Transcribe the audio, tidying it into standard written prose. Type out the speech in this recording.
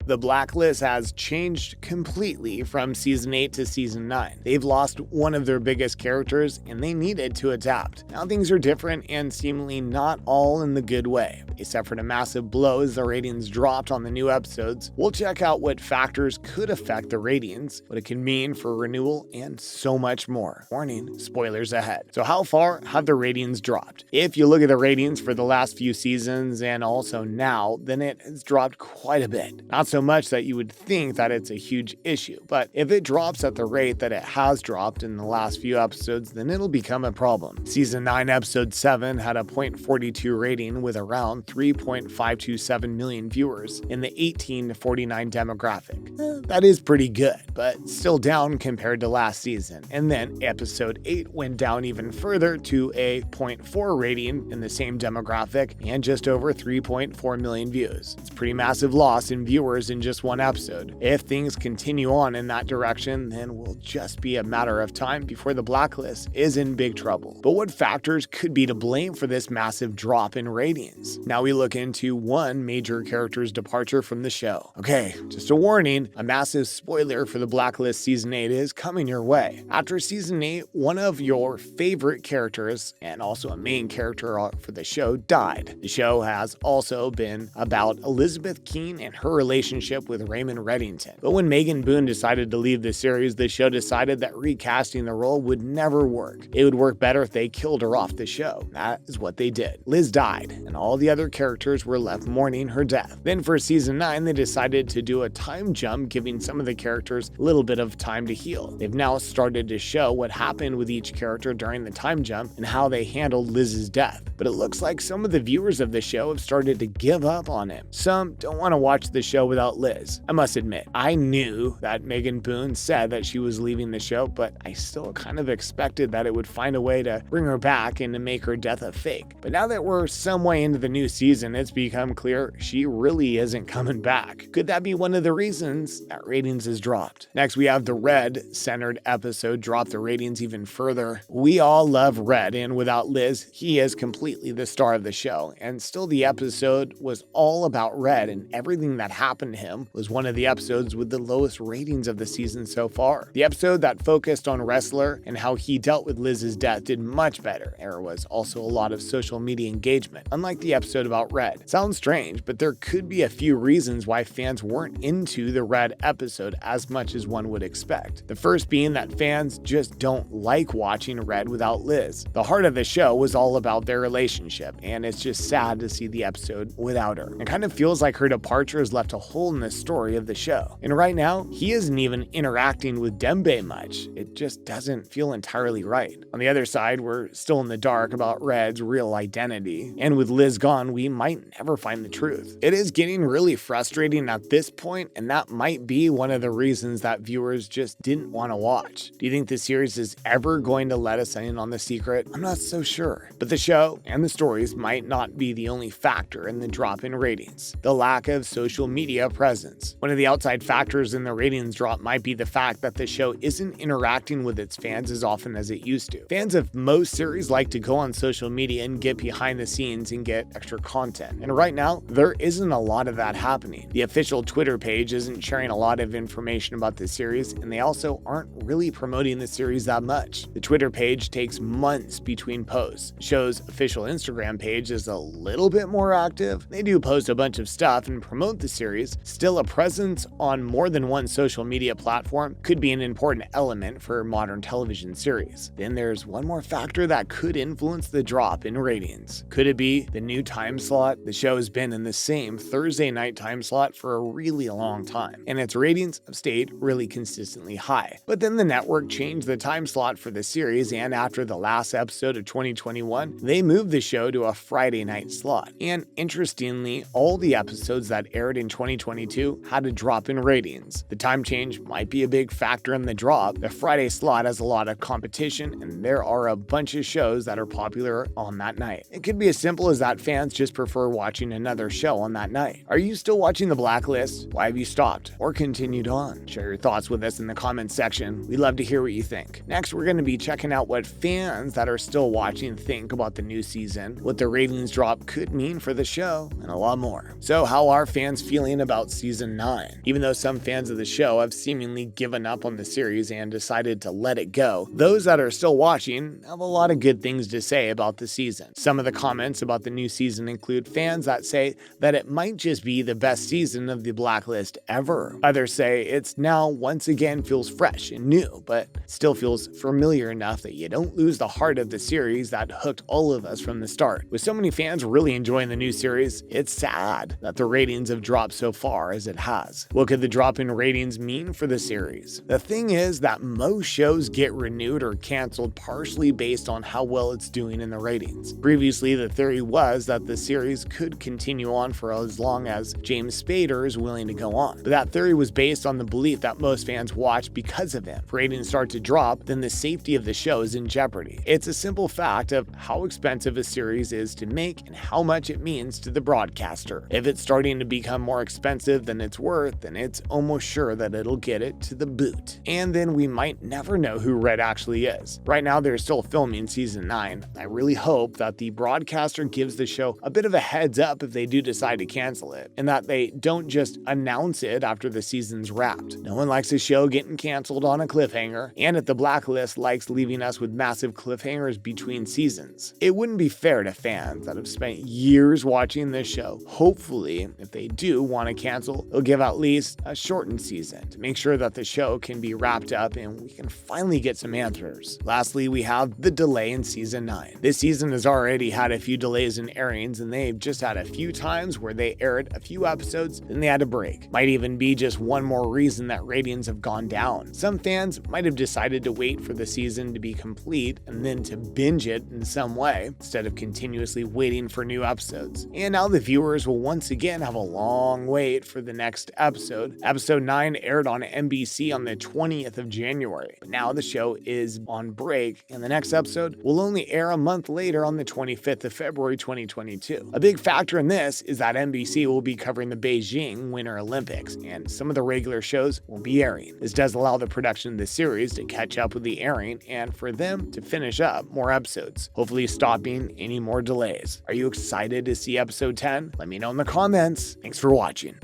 The Blacklist has changed completely from Season 8 to Season 9. They've lost one of their biggest characters and they needed to adapt. Now things are different and seemingly not all in the good way. They suffered a massive blow as the ratings dropped on the new episodes. We'll check out what factors could affect the ratings, what it can mean for renewal, and so much more. Warning, spoilers ahead. So how far have the ratings dropped? If you look at the ratings for the last few seasons and also now, then it has dropped quite a bit. Not so much that you would think that it's a huge issue, but if it drops at the rate that it has dropped in the last few episodes, then it'll become a problem. Season 9 episode 7 had a 0.42 rating with around 3.527 million viewers in the 18 to 49 demographic. That is pretty good, but still down compared to last season. And then episode 8 went down even further to a 0.4 rating in the same demographic and just over 3.4 million views. It's a pretty massive loss in viewers in just one episode. If things continue on in that direction, then we'll just be a matter of time before the Blacklist is in big trouble. But what factors could be to blame for this massive drop in ratings? Now we look into one major character's departure from the show. Okay, just a warning, a massive spoiler for the Blacklist Season 8 is coming your way. After Season 8, one of your favorite characters, and also a main character for the show, died. The show has also been about Elizabeth Keene and her relationship with Raymond Reddington. But when Megan Boone decided to leave the series, the show decided that recasting the role would never work. It would work better if they killed her off the show. That is what they did. Liz died, and all the other characters were left mourning her death. Then for Season 9, they decided to do a time jump, giving some of the characters a little bit of time to heal. They've now started to show what happened with each character during the time jump and how they handled Liz's death. But it looks like some of the viewers of the show have started to give up on him. Some don't want to watch the show without Liz. I must admit, I knew that Megan Boone said that she was leaving the show, but I still kind of expected that it would find a way to bring her back and to make her death a fake. But now that we're some way into the new season, it's become clear she really isn't coming back. Could that be one of the reasons that ratings has dropped? Next, we have the Red-centered episode drop the ratings even further. We all love Red, and without Liz, he is completely the star of the show. And still, the episode was all about Red, and everything that happened to him was one of the episodes with the lowest ratings of the season so far. The episode that focused on Wrestler and how he dealt with Liz's death did much better. There was also a lot of social media engagement, unlike the episode about Red. Sounds strange, but there could be a few reasons why fans weren't into the Red episode as much as one would expect. The first being that fans just don't like watching Red without Liz. The heart of the show was all about their relationship, and it's just sad to see the episode without her. It kind of feels like her departure has left a hole in the story of the show. And right now, he isn't even interacting with Dembe much. It just doesn't feel entirely right. On the other side, we're still in the dark about Red's real identity, and with Liz gone, we might never find the truth. It is getting really frustrating at this point, and that might be one of the reasons that viewers just didn't want to watch. Do you think the series is ever going to let us in on the secret? I'm not so sure. But the show and the stories might not be the only factor in the drop in ratings. The lack of social media presence. One of the outside factors in the ratings drop might be the fact that the show isn't interacting with its fans as often as it used to. Fans of most series like to go on social media and get behind the scenes and get extra content. And right now, there isn't a lot of that happening. The official Twitter page isn't sharing a lot of information about the series, and they also aren't really promoting the series that much. The Twitter page takes months between posts. The show's official Instagram page is a little bit more active. They do post a bunch of stuff and promote the series. Still, a presence on more than one social media platform could be an important element for modern television series. Then there's one more factor that could influence the drop in ratings. Could it be the new time slot? The show has been in the same Thursday night time slot for a really long time, and its ratings have stayed really consistently high. But then the network changed the time slot for the series, and after the last episode of 2021, they moved the show to a Friday night slot. And interestingly, all the episodes that aired in 2022 had a drop in ratings. The time change might be a big factor in the drop. The Friday slot has a lot of competition, and there are a bunch of shows that are popular on that night. It could be as simple as that fans just prefer watching another show on that night. Are you still watching The Blacklist? Why have you stopped or continued on? Share your thoughts with us in the comments section. We'd love to hear what you think. Next, we're going to be checking out what fans that are still watching think about the new season, what the ratings drop could mean for the show, and a lot more. So how are fans feeling about about season 9. Even though some fans of the show have seemingly given up on the series and decided to let it go, those that are still watching have a lot of good things to say about the season. Some of the comments about the new season include fans that say that it might just be the best season of the Blacklist ever. Others say it's now once again feels fresh and new, but still feels familiar enough that you don't lose the heart of the series that hooked all of us from the start. With so many fans really enjoying the new series, it's sad that the ratings have dropped so far as it has. What could the drop in ratings mean for the series? The thing is that most shows get renewed or canceled partially based on how well it's doing in the ratings. Previously, the theory was that the series could continue on for as long as James Spader is willing to go on. But that theory was based on the belief that most fans watch because of him. If ratings start to drop, then the safety of the show is in jeopardy. It's a simple fact of how expensive a series is to make and how much it means to the broadcaster. If it's starting to become more expensive than it's worth, then it's almost sure that it'll get it to the boot. And then we might never know who Red actually is. Right now, they're still filming season 9. I really hope that the broadcaster gives the show a bit of a heads up if they do decide to cancel it, and that they don't just announce it after the season's wrapped. No one likes a show getting canceled on a cliffhanger, and if the Blacklist likes leaving us with massive cliffhangers between seasons. It wouldn't be fair to fans that have spent years watching this show. Hopefully, if they do want to cancel, they'll give at least a shortened season to make sure that the show can be wrapped up and we can finally get some answers. Lastly, we have the delay in season 9. This season has already had a few delays in airings, and they've just had a few times where they aired a few episodes and they had to break. Might even be just one more reason that ratings have gone down. Some fans might have decided to wait for the season to be complete and then to binge it in some way instead of continuously waiting for new episodes. And now the viewers will once again have a long wait for the next episode. Episode 9 aired on NBC on the 20th of January, but now the show is on break and the next episode will only air a month later on the 25th of February 2022. A big factor in this is that NBC will be covering the Beijing Winter Olympics, and some of the regular shows won't be airing. This does allow the production of the series to catch up with the airing and for them to finish up more episodes, hopefully stopping any more delays. Are you excited to see episode 10? Let me know in the comments. Thanks for watching.